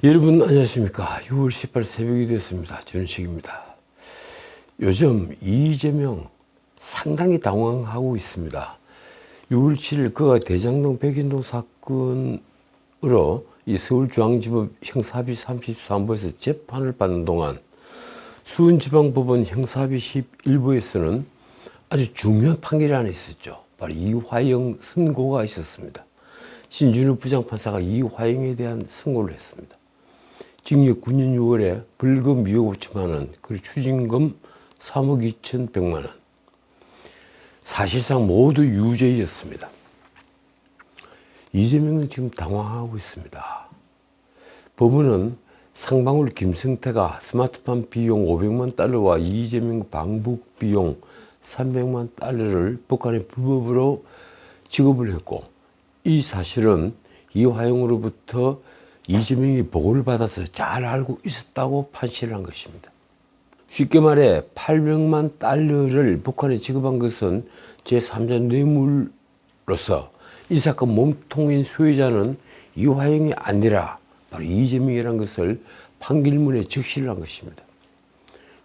여러분 안녕하십니까. 6월 18일 새벽이 되었습니다. 전우식입니다. 요즘 이재명 상당히 당황하고 있습니다. 6월 7일 그가 대장동 백인동 사건으로 이 서울중앙지법 형사합의 33부에서 재판을 받는 동안 수원지방법원 형사합의 11부에서는 아주 중요한 판결이 하나 있었죠. 바로 이화영 선고가 있었습니다. 신준우 부장판사가 이화영에 대한 선고를 했습니다. 징역 9년 6월에 벌금 2억 5천만 원, 그리고 추징금 3억 2,100만 원. 사실상 모두 유죄였습니다. 이재명은 지금 당황하고 있습니다. 법원은 상방울 김성태가 스마트폰 비용 500만 달러와 이재명 방북 비용 300만 달러를 북한에 불법으로 지급을 했고, 이 사실은 이화영으로부터 이재명이 보고를 받아서 잘 알고 있었다고 판시를 한 것입니다. 쉽게 말해 800만 달러를 북한에 지급한 것은 제3자 뇌물로서 이 사건 몸통인 수혜자는 이화영이 아니라 바로 이재명이라는 것을 판결문에 적시를 한 것입니다.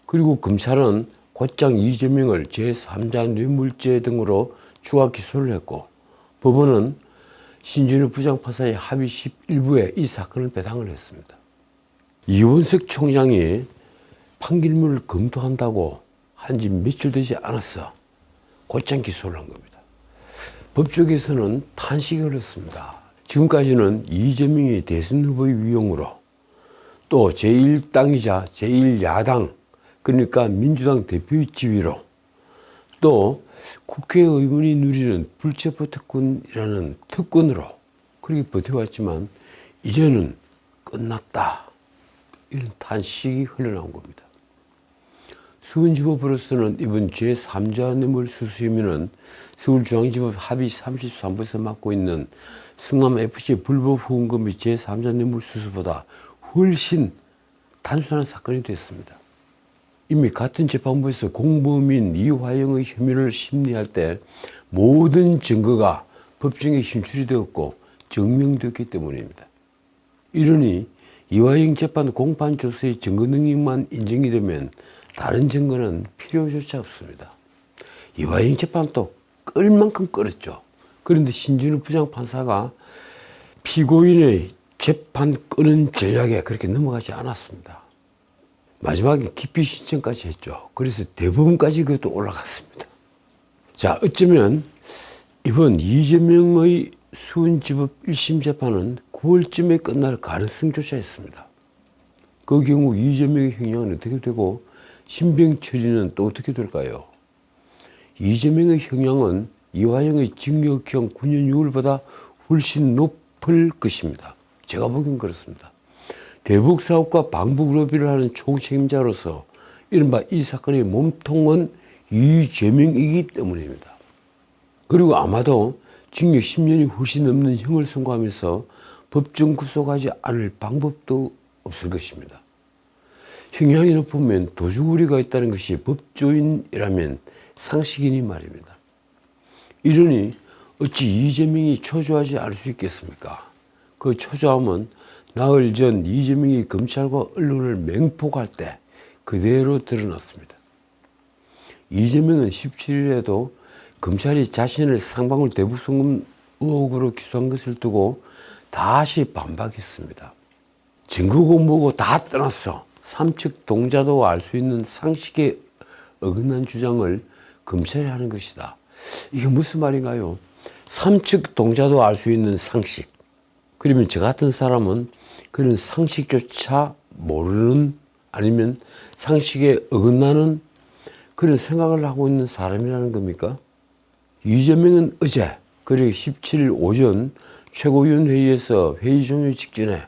그리고 검찰은 곧장 이재명을 제3자 뇌물죄 등으로 추가 기소를 했고, 법원은 신준우 부장판사의 합의 11부에 이 사건을 배당을 했습니다. 이원석 총장이 판결문을 검토한다고 한 지 며칠 되지 않았어 곧장 기소를 한 겁니다. 법조계에서는 탄식이 흘렀습니다. 지금까지는 이재명이 대선 후보의 위용으로 또 제1당이자 제1야당 그러니까 민주당 대표의 지위로 또 국회의원이 누리는 불체포 특권이라는 특권으로 그렇게 버텨왔지만 이제는 끝났다, 이런 탄식이 흘러나온 겁니다. 수원지법으로서는 이번 제3자 뇌물 수수 혐의는 서울중앙지법 합의 33부에서 맡고 있는 성남FC 불법 후원금의 제3자 뇌물 수수보다 훨씬 단순한 사건이 됐습니다. 이미 같은 재판부에서 공범인 이화영의 혐의를 심리할 때 모든 증거가 법정에 신출이 되었고 증명되었기 때문입니다. 이러니 이화영 재판 공판 조서의 증거 능력만 인정이 되면 다른 증거는 필요조차 없습니다. 이화영 재판도 끌 만큼 끌었죠. 그런데 신준우 부장판사가 피고인의 재판 끄는 전략에 그렇게 넘어가지 않았습니다. 마지막에 기피 신청까지 했죠. 그래서 대법원까지 그것도 올라갔습니다. 자, 어쩌면 이번 이재명의 수원지법 1심 재판은 9월쯤에 끝날 가능성조차 있습니다. 그 경우 이재명의 형량은 어떻게 되고 신병 처리는 또 어떻게 될까요? 이재명의 형량은 이화영의 징역형 9년 6월보다 훨씬 높을 것입니다. 제가 보기엔 그렇습니다. 대북 사업과 방북 로비를 하는 총책임자로서 이른바 이 사건의 몸통은 이재명이기 때문입니다. 그리고 아마도 징역 10년이 훨씬 넘는 형을 선고하면서 법정 구속하지 않을 방법도 없을 것입니다. 형량이 높으면 도주우려가 있다는 것이 법조인이라면 상식이니 말입니다. 이러니 어찌 이재명이 초조하지 않을 수 있겠습니까? 그 초조함은 나흘 전 이재명이 검찰과 언론을 맹폭할 때 그대로 드러났습니다. 이재명은 17일에도 검찰이 자신을 상방울 대북송금 의혹으로 기소한 것을 두고 다시 반박했습니다. 증거고 뭐고 다 떠났어. 삼측 동자도 알 수 있는 상식에 어긋난 주장을 검찰이 하는 것이다. 이게 무슨 말인가요? 삼측 동자도 알 수 있는 상식. 그러면 저 같은 사람은 그런 상식조차 모르는 아니면 상식에 어긋나는 그런 생각을 하고 있는 사람이라는 겁니까? 이재명은 어제 그리고 17일 오전 최고위원 회의에서 회의 종료 직전에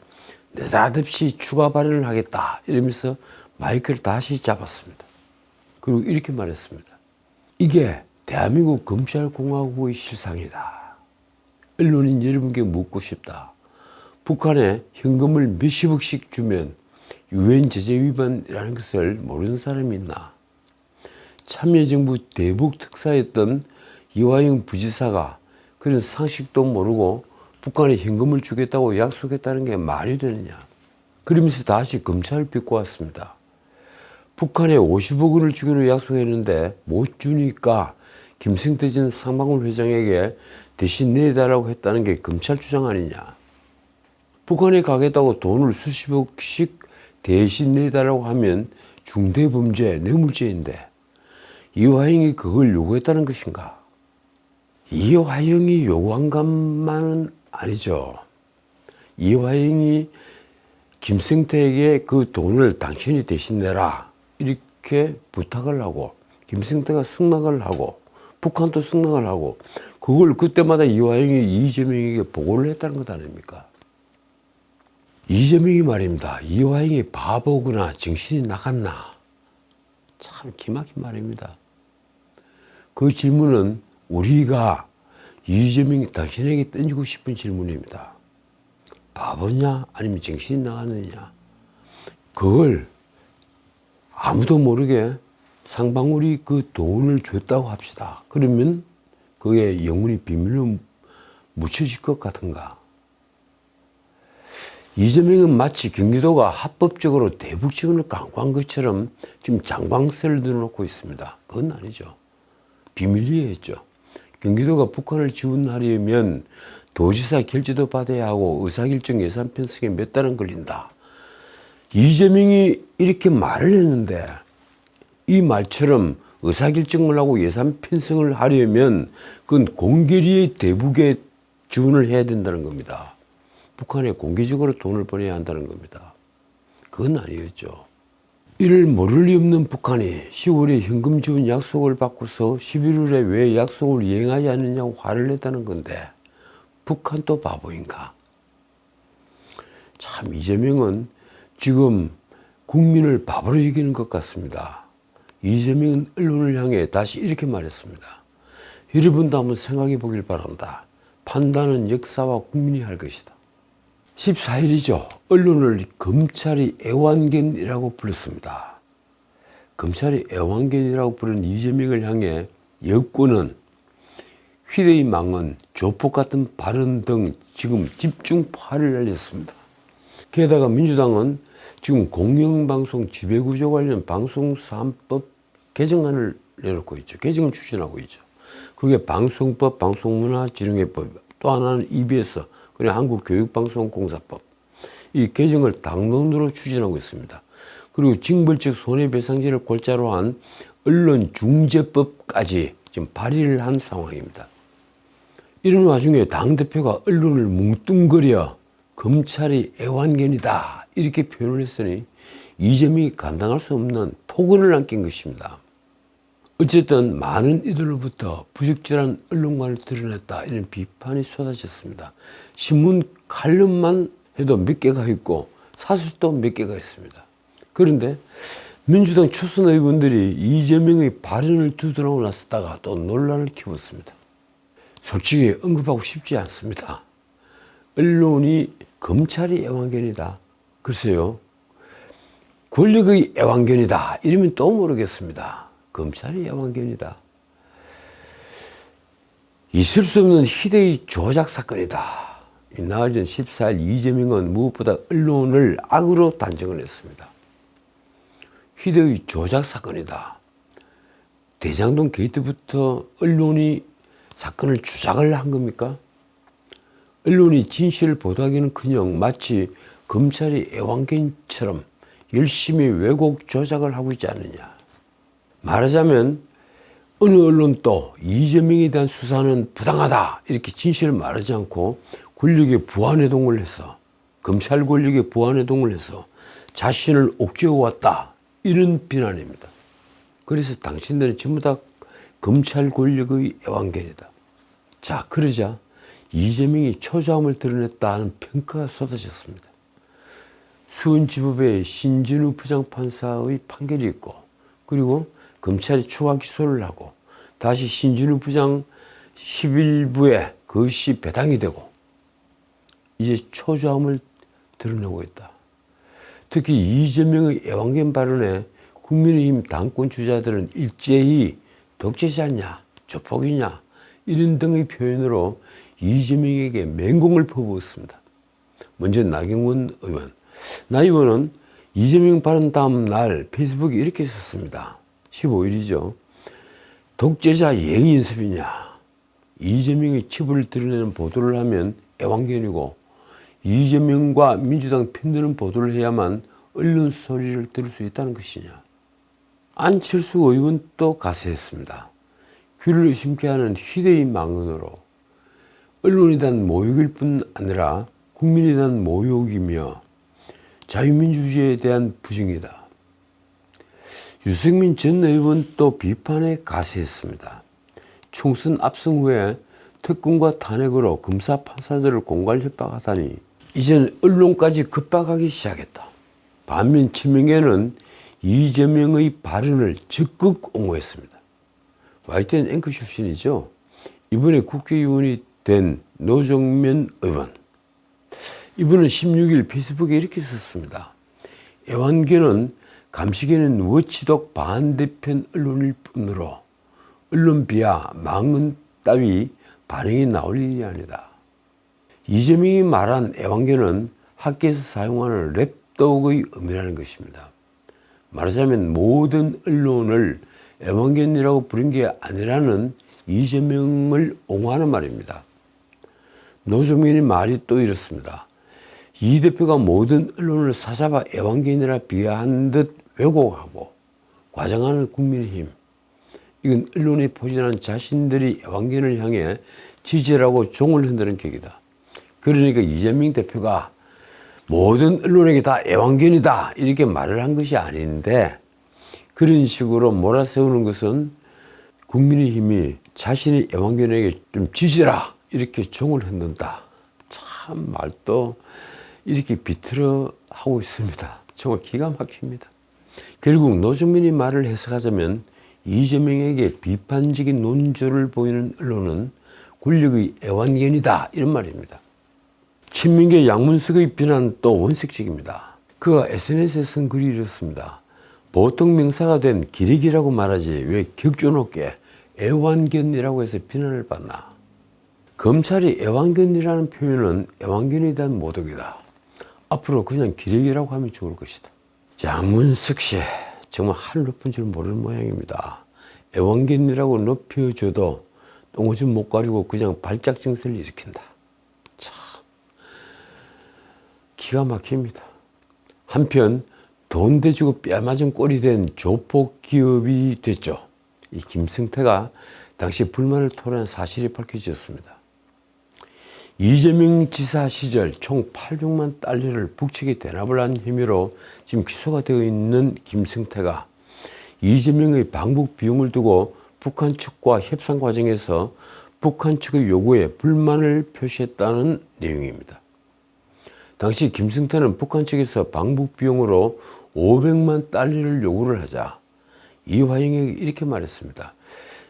느닷없이 추가 발언을 하겠다 이러면서 마이크를 다시 잡았습니다. 그리고 이렇게 말했습니다. 이게 대한민국 검찰공화국의 실상이다. 언론인 여러분께 묻고 싶다. 북한에 현금을 몇십억씩 주면 유엔 제재 위반이라는 것을 모르는 사람이 있나? 참여정부 대북 특사였던 이화영 부지사가 그런 상식도 모르고 북한에 현금을 주겠다고 약속했다는 게 말이 되느냐? 그러면서 다시 검찰을 빚고 왔습니다. 북한에 50억 원을 주기로 약속했는데 못 주니까 김승태 전 상방울 회장에게 대신 내달라고 했다는 게 검찰 주장 아니냐. 북한에 가겠다고 돈을 수십억씩 대신 내달라고 하면 중대범죄, 뇌물죄인데 이화영이 그걸 요구했다는 것인가? 이화영이 요구한 것만은 아니죠. 이화영이 김승태에게 그 돈을 당신이 대신 내라 이렇게 부탁을 하고 김승태가 승낙을 하고 북한도 승낙을 하고 그걸 그때마다 이화영이 이재명에게 보고를 했다는 것 아닙니까? 이재명이 말입니다. 이화영이 바보구나 정신이 나갔나? 참 기막힌 말입니다. 그 질문은 우리가 이재명이 당신에게 던지고 싶은 질문입니다. 바보냐 아니면 정신이 나갔느냐. 그걸 아무도 모르게 상방울이 그 돈을 줬다고 합시다. 그러면 그게 영원히 비밀로 묻혀질 것 같은가. 이재명은 마치 경기도가 합법적으로 대북지원을 강구한 것처럼 지금 장광세를 들어놓고 있습니다. 그건 아니죠. 비밀리에 했죠. 경기도가 북한을 지원하려면 도지사 결재도 받아야 하고 의사결정 예산 편성에 몇 달은 걸린다. 이재명이 이렇게 말을 했는데 이 말처럼 의사결정을 하고 예산 편성을 하려면 그건 공개리에 대북에 지원을 해야 된다는 겁니다. 북한에 공개적으로 돈을 보내야 한다는 겁니다. 그건 아니었죠. 이를 모를 리 없는 북한이 10월에 현금 지원 약속을 받고서 11월에 왜 약속을 이행하지 않느냐고 화를 냈다는 건데 북한도 바보인가? 참 이재명은 지금 국민을 바보로 여기는 것 같습니다. 이재명은 언론을 향해 다시 이렇게 말했습니다. 여러분도 한번 생각해 보길 바란다. 판단은 역사와 국민이 할 것이다. 14일이죠. 언론을 검찰이 애완견이라고 불렀습니다. 검찰이 애완견이라고 부른 이재명을 향해 여권은 휴대망은 조폭 같은 발언 등 지금 집중파를 날렸습니다. 게다가 민주당은 지금 공영방송 지배구조 관련 방송사안법 개정안을 내놓고 있죠. 개정을 추진하고 있죠. 그게 방송법, 방송문화진흥회법, 또 하나는 EBS, 그리고 한국교육방송공사법. 이 개정을 당론으로 추진하고 있습니다. 그리고 징벌적 손해배상제를 골자로 한 언론중재법까지 지금 발의를 한 상황입니다. 이런 와중에 당대표가 언론을 뭉뚱그려 검찰이 애완견이다 이렇게 표현을 했으니 이재명이 감당할 수 없는 폭언을 남긴 것입니다. 어쨌든 많은 이들로부터 부적절한 언론관을 드러냈다 이런 비판이 쏟아졌습니다. 신문 칼럼만 해도 몇 개가 있고 사설도 몇 개가 있습니다. 그런데 민주당 초선 의원들이 이재명의 발언을 두드러고 나섰다가 또 논란을 키웠습니다. 솔직히 언급하고 싶지 않습니다. 언론이 검찰이 애완견이다. 글쎄요. 권력의 애완견이다. 이러면 또 모르겠습니다. 검찰이 애완견이다. 있을 수 없는 희대의 조작 사건이다. 나흘 전 14일 이재명은 무엇보다 언론을 악으로 단정을 했습니다. 희대의 조작 사건이다. 대장동 게이트부터 언론이 사건을 주작을 한 겁니까? 언론이 진실을 보도하기는커녕 마치 검찰이 애완견처럼 열심히 왜곡 조작을 하고 있지 않느냐. 말하자면 어느 언론도 이재명에 대한 수사는 부당하다 이렇게 진실을 말하지 않고 권력의 부안해동을 해서 검찰 권력의 부안해동을 해서 자신을 옥죄어왔다 이런 비난입니다. 그래서 당신들은 전부 다 검찰 권력의 애완견이다. 자, 그러자 이재명이 초조함을 드러냈다는 평가가 쏟아졌습니다. 수원지법의 신진우 부장판사의 판결이 있고 그리고 검찰이 추가 기소를 하고 다시 신진우 부장 11부에 그것이 배당이 되고 이제 초조함을 드러내고 있다. 특히 이재명의 애완견 발언에 국민의힘 당권 주자들은 일제히 독재자냐, 조폭이냐 이런 등의 표현으로 이재명에게 맹공을 퍼부었습니다. 먼저 나경원 의원, 나 의원은 이재명 발언 다음 날 페이스북에 이렇게 썼습니다. 15일이죠. 독재자 예의 연습이냐. 이재명의 치부를 드러내는 보도를 하면 애완견이고 이재명과 민주당 편드는 보도를 해야만 언론 소리를 들을 수 있다는 것이냐. 안철수 의원 또 가세했습니다. 귀를 의심케 하는 휴대의 망언으로 언론에 대한 모욕일 뿐 아니라 국민에 대한 모욕이며 자유민주주의에 대한 부정이다. 유승민 전 의원 또 비판에 가세했습니다. 총선 압승 후에 특검과 탄핵으로 검사 판사들을 공갈 협박하다니 이제는 언론까지 급박하기 시작했다. 반면 친명계는 이재명의 발언을 적극 옹호했습니다. YTN 앵커 출신이죠. 이번에 국회의원이 된 노정면 의원. 이분은 16일 페이스북에 이렇게 썼습니다. 애완견은 감시견은 워치독 반대편 언론일 뿐으로 언론 비하 망언 따위 반응이 나올 일이 아니다. 이재명이 말한 애완견은 학교에서 사용하는 랩독의 의미라는 것입니다. 말하자면 모든 언론을 애완견이라고 부른 게 아니라는 이재명을 옹호하는 말입니다. 노정민의 말이 또 이렇습니다. 이 대표가 모든 언론을 사자바 애완견이라 비하한 듯 왜곡하고 과장하는 국민의힘. 이건 언론에 포진한 자신들이 애완견을 향해 지지라고 종을 흔드는 격이다. 그러니까 이재명 대표가 모든 언론에게 다 애완견이다 이렇게 말을 한 것이 아닌데 그런 식으로 몰아세우는 것은 국민의힘이 자신의 애완견에게 좀 지지라 이렇게 종을 흔든다. 참 말도 이렇게 비틀어 하고 있습니다. 정말 기가 막힙니다. 결국 노정민이 말을 해석하자면 이재명에게 비판적인 논조를 보이는 언론은 권력의 애완견이다 이런 말입니다. 친명계 양문석의 비난 또 원색적입니다. 그가 SNS에 쓴 글이 이렇습니다. 보통 명사가 된 기레기라고 말하지 왜 격조 높게 애완견이라고 해서 비난을 받나. 검찰이 애완견이라는 표현은 애완견에 대한 모독이다. 앞으로 그냥 기레기라고 하면 좋을 것이다. 양문석 씨 정말 하늘 높은 줄 모르는 모양입니다. 애완견이라고 높여줘도 똥오줌 못 가리고 그냥 발작 증세를 일으킨다. 참 기가 막힙니다. 한편 돈 대주고 뺨맞은 꼴이 된 조폭 기업이 됐죠. 이 김승태가 당시 불만을 토로한 사실이 밝혀졌습니다. 이재명 지사 시절 총 800만 달러를 북측에 대납을 한 혐의로 지금 기소가 되어 있는 김승태가 이재명의 방북 비용을 두고 북한 측과 협상 과정에서 북한 측의 요구에 불만을 표시했다는 내용입니다. 당시 김승태는 북한 측에서 방북 비용으로 500만 달러를 요구를 하자 이화영에게 이렇게 말했습니다.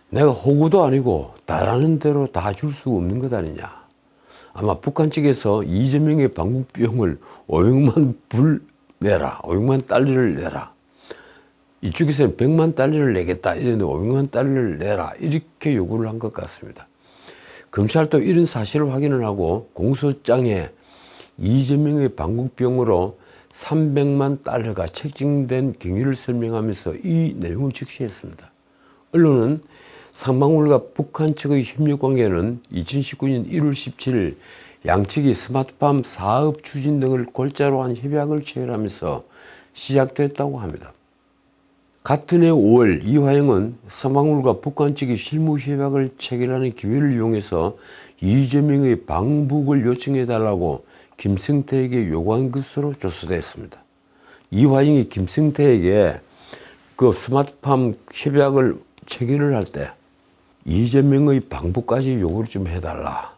내가 호구도 아니고 달라는 대로 다 줄 수 없는 것 아니냐. 아마 북한 측에서 이재명의 방북 비용을 500만 달러를 내라. 이쪽에서는 100만 달러를 내겠다. 이랬는데 500만 달러를 내라. 이렇게 요구를 한 것 같습니다. 검찰도 이런 사실을 확인을 하고 공소장에 이재명의 방북 비용으로 300만 달러가 책정된 경위를 설명하면서 이 내용을 적시했습니다. 언론은 상방울과 북한 측의 협력 관계는 2019년 1월 17일 양측이 스마트팜 사업 추진 등을 골자로 한 협약을 체결하면서 시작됐다고 합니다. 같은 해 5월 이화영은 상방울과 북한 측이 실무 협약을 체결하는 기회를 이용해서 이재명의 방북을 요청해달라고 김승태에게 요구한 것으로 조사됐습니다. 이화영이 김승태에게 그 스마트팜 협약을 체결을 할 때 이재명의 방북까지 요구를 좀 해달라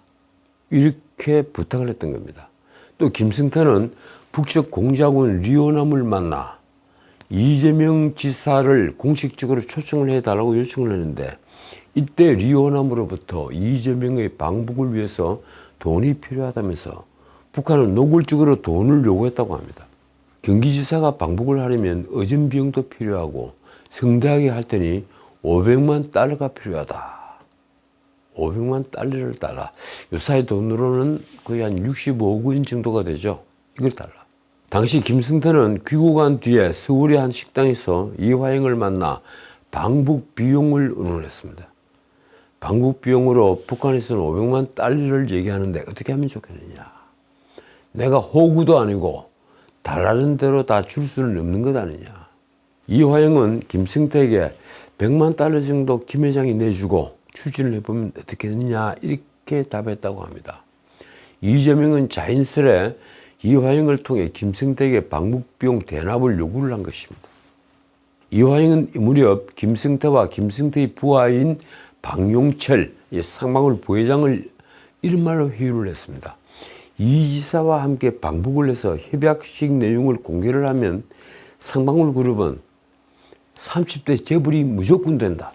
이렇게 부탁을 했던 겁니다. 또 김승태는 북측 공작원 리오남을 만나 이재명 지사를 공식적으로 초청을 해달라고 요청을 했는데 이때 리오남으로부터 이재명의 방북을 위해서 돈이 필요하다면서 북한은 노골적으로 돈을 요구했다고 합니다. 경기지사가 방북을 하려면 어진 비용도 필요하고 성대하게 할 테니 500만 달러가 필요하다. 500만 달러를 달라. 요사이 돈으로는 거의 한 65억 원 정도가 되죠. 이걸 달라. 당시 김승태는 귀국한 뒤에 서울의 한 식당에서 이화영을 만나 방북 비용을 의논했습니다. 방북 비용으로 북한에서는 500만 달러를 얘기하는데 어떻게 하면 좋겠느냐. 내가 호구도 아니고 달라는 대로 다 줄 수는 없는 것 아니냐. 이화영은 김승태에게 100만 달러 정도 김 회장이 내주고 추진을 해보면 어떻겠느냐 이렇게 답했다고 합니다. 이재명은 자인스레 이화영을 통해 김승태에게 방북비용 대납을 요구를 한 것입니다. 이화영은 무렵 김승태와 김승태의 부하인 방용철 상방울 부회장을 이런 말로 회유를 했습니다. 이 지사와 함께 방북을 해서 협약식 내용을 공개를 하면 상방울 그룹은 30대 재벌이 무조건 된다.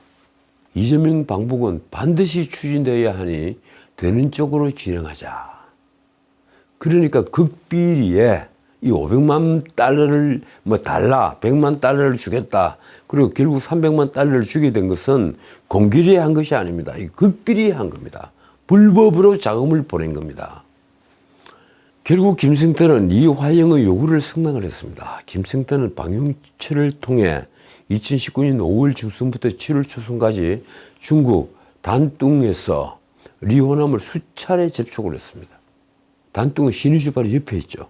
이재명 방북은 반드시 추진되어야 하니 되는 쪽으로 진행하자. 그러니까 극비리에 이 500만 달러를 100만 달러를 주겠다. 그리고 결국 300만 달러를 주게 된 것은 공개리에 한 것이 아닙니다. 이 극비리에 한 겁니다. 불법으로 자금을 보낸 겁니다. 결국 김승태는 이화영의 요구를 승낙을 했습니다. 김승태는 방용철을 통해 2019년 5월 중순부터 7월 초순까지 중국 단둥에서 리호남을 수차례 접촉을 했습니다. 단둥은 신의주 바로 옆에 있죠.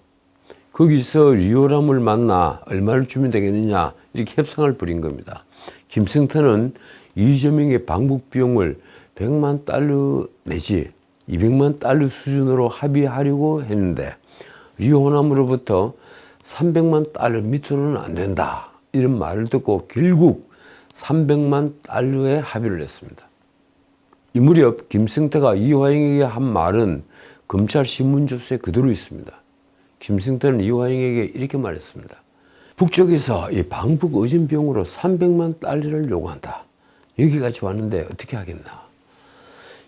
거기서 리호남을 만나 얼마를 주면 되겠느냐 이렇게 협상을 벌인 겁니다. 김승태는 이재명의 방북 비용을 100만 달러 내지 200만 달러 수준으로 합의하려고 했는데 리호남으로부터 300만 달러 밑으로는 안 된다. 이런 말을 듣고 결국 300만 달러에 합의를 했습니다. 이 무렵 김승태가 이화영에게 한 말은 검찰 신문조서에 그대로 있습니다. 김승태는 이화영에게 이렇게 말했습니다. 북쪽에서 이 방북 의전 비용으로 300만 달러를 요구한다. 여기까지 왔는데 어떻게 하겠나.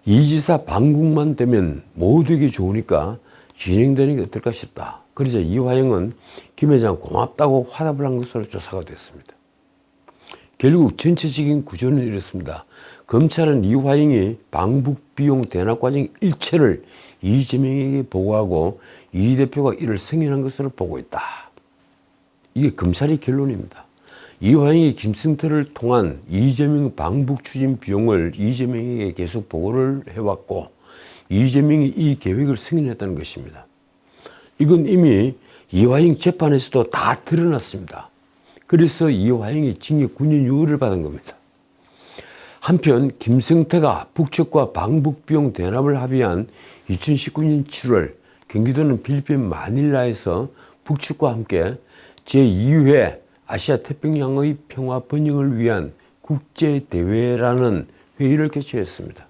이 지사 방북만 되면 모두에게 좋으니까 진행되는 게 어떨까 싶다. 그러자 이화영은 김 회장 고맙다고 화답을 한 것으로 조사가 됐습니다. 결국 전체적인 구조는 이렇습니다. 검찰은 이화영이 방북 비용 대납 과정 일체를 이재명에게 보고하고 이 대표가 이를 승인한 것으로 보고 있다. 이게 검찰의 결론입니다. 이화영이 김승태를 통한 이재명 방북 추진 비용을 이재명에게 계속 보고를 해왔고 이재명이 이 계획을 승인했다는 것입니다. 이건 이미 이화영 재판에서도 다 드러났습니다. 그래서 이화영이 징역 9년 6월을 받은 겁니다. 한편 김승태가 북측과 방북 비용 대납을 합의한 2019년 7월 경기도는 필리핀 마닐라에서 북측과 함께 제2회 아시아 태평양의 평화 번영을 위한 국제대회라는 회의를 개최했습니다.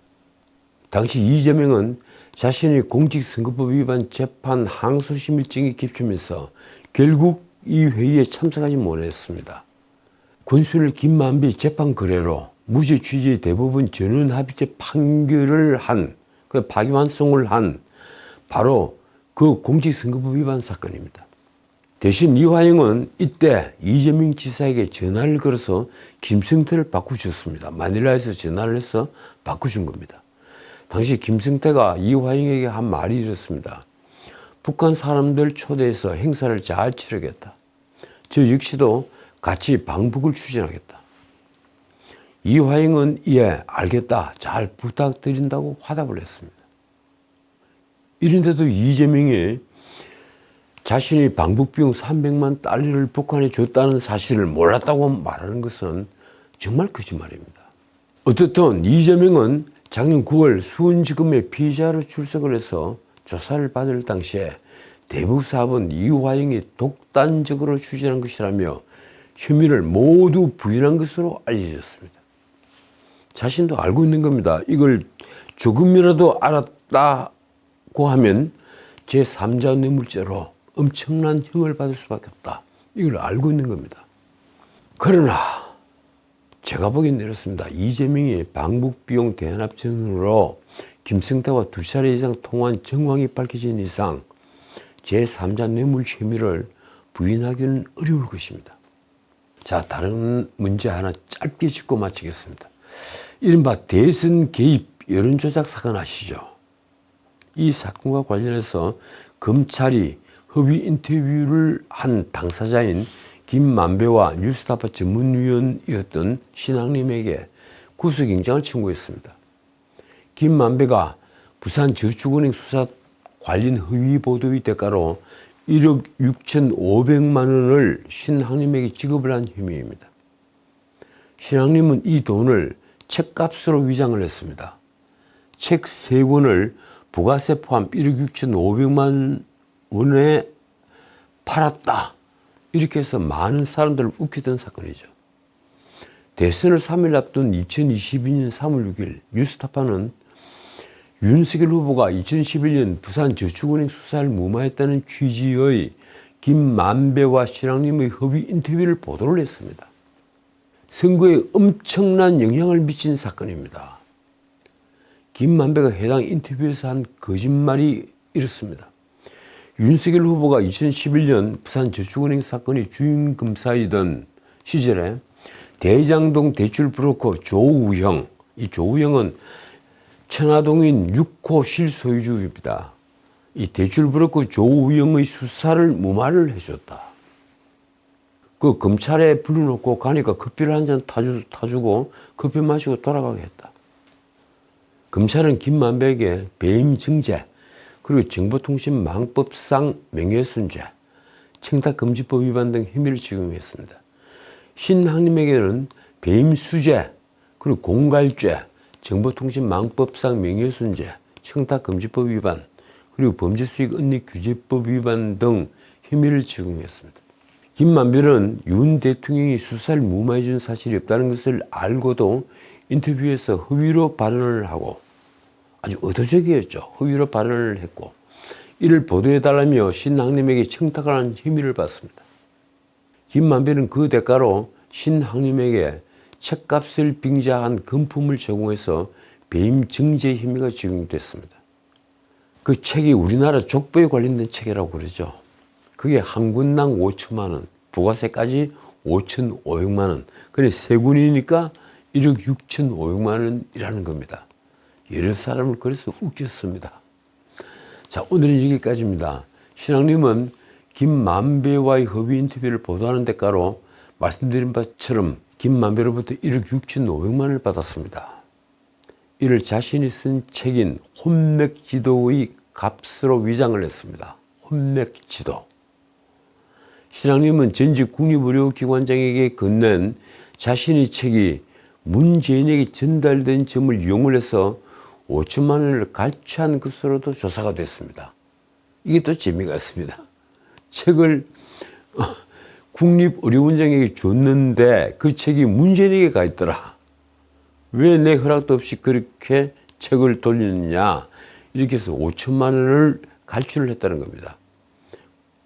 당시 이재명은 자신의 공직선거법 위반 재판 항소심 일정이 겹치면서 결국 이 회의에 참석하지 못했습니다. 권순일 김만비 재판 거래로 무죄 취지의 대법원 전원합의체 판결을 파기환송을 한 바로 그 공직선거법 위반 사건입니다. 대신 이화영은 이때 이재명 지사에게 전화를 걸어서 김승태를 바꾸셨습니다. 마닐라에서 전화를 해서 바꾸신 겁니다. 당시 김승태가 이화영에게 한 말이 이렇습니다. 북한 사람들 초대해서 행사를 잘 치르겠다. 저 역시도 같이 방북을 추진하겠다. 이화영은 예, 알겠다. 잘 부탁드린다고 화답을 했습니다. 이런데도 이재명이 자신이 방북비용 300만 달러를 북한에 줬다는 사실을 몰랐다고 말하는 것은 정말 거짓말입니다. 어쨌든 이재명은 작년 9월 수원지검에 피의자로 출석을 해서 조사를 받을 당시에 대북 사업은 이화영이 독단적으로 추진한 것이라며 혐의를 모두 부인한 것으로 알려졌습니다. 자신도 알고 있는 겁니다. 이걸 조금이라도 알았다고 하면 제3자 뇌물죄로 엄청난 형을 받을 수밖에 없다. 이걸 알고 있는 겁니다. 그러나 제가 보기엔 이렇습니다. 이재명이 방북비용 대납 전으로 김승태와 2차례 이상 통화한 정황이 밝혀진 이상 제3자 뇌물 혐의를 부인하기는 어려울 것입니다. 자, 다른 문제 하나 짧게 짚고 마치겠습니다. 이른바 대선 개입 여론조작 사건 아시죠? 이 사건과 관련해서 검찰이 허위 인터뷰를 한 당사자인 김만배와 뉴스타파 전문위원이었던 신학님에게 구속영장을 청구했습니다. 김만배가 부산저축은행 수사 관련 허위 보도의 대가로 1억 6,500만 원을 신학님에게 지급을 한 혐의입니다. 신학님은 이 돈을 책값으로 위장을 했습니다. 책 3권을 부가세 포함 1억 6,500만 원에 팔았다. 이렇게 해서 많은 사람들을 웃기던 사건이죠. 대선을 3일 앞둔 2022년 3월 6일 뉴스타파는 윤석열 후보가 2011년 부산저축은행 수사를 무마했다는 취지의 김만배와 신학님의 허위 인터뷰를 보도를 했습니다. 선거에 엄청난 영향을 미친 사건입니다. 김만배가 해당 인터뷰에서 한 거짓말이 이렇습니다. 윤석열 후보가 2011년 부산저축은행 사건의 주임 검사이던 시절에 대장동 대출 브로커 조우형, 이 조우형은 천화동인 6호 실소유주입니다. 이 대출 브로커 조우형의 수사를 무마를 해줬다. 그 검찰에 불러놓고 가니까 커피를 한 잔 타주고 커피 마시고 돌아가게 했다. 검찰은 김만배에게 배임 증제, 그리고 정보통신망법상 명예훼손죄, 청탁금지법 위반 등 혐의를 적용했습니다. 신학님에게는 배임수재, 그리고 공갈죄, 정보통신망법상 명예훼손죄, 청탁금지법 위반, 그리고 범죄수익은닉규제법 위반 등 혐의를 적용했습니다. 김만배는 윤 대통령이 수사를 무마해 준 사실이 없다는 것을 알고도 인터뷰에서 허위로 발언을 하고 아주 의도적이었죠. 허위로 발언을 했고 이를 보도해달라며 신학님에게 청탁을 한 혐의를 받습니다. 김만배는 그 대가로 신학님에게 책값을 빙자한 금품을 제공해서 배임 증제 혐의가 적용됐습니다. 그 책이 우리나라 족보에 관련된 책이라고 그러죠. 그게 한 권당 5천만 원, 부가세까지 5,500만 원. 그래 3권이니까 1억 6,500만 원이라는 겁니다. 여러 사람을 그래서 웃겼습니다. 자, 오늘은 여기까지입니다. 신학님은 김만배와의 허위 인터뷰를 보도하는 대가로 말씀드린 바처럼 김만배로부터 1억 6,500만 원을 받았습니다. 이를 자신이 쓴 책인 혼맥지도의 값으로 위장을 했습니다. 혼맥지도. 신학님은 전직 국립의료기관장에게 건넨 자신의 책이 문재인에게 전달된 점을 이용을 해서 5천만 원을 갈취한 것으로도 조사가 됐습니다. 이게 또 재미가 있습니다. 책을 국립의료원장에게 줬는데 그 책이 문재인에게 가 있더라. 왜 내 허락도 없이 그렇게 책을 돌렸느냐. 이렇게 해서 5천만 원을 갈취를 했다는 겁니다.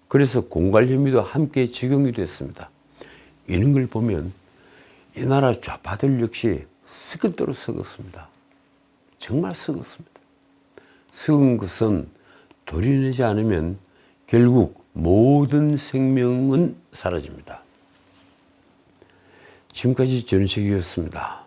그래서 공갈 혐의도 함께 적용이 됐습니다. 이런 걸 보면 이 나라 좌파들 역시 썩을 대로 썩었습니다. 정말 썩었습니다. 썩은 것은 도려내지 않으면 결국 모든 생명은 사라집니다. 지금까지 전우책이었습니다.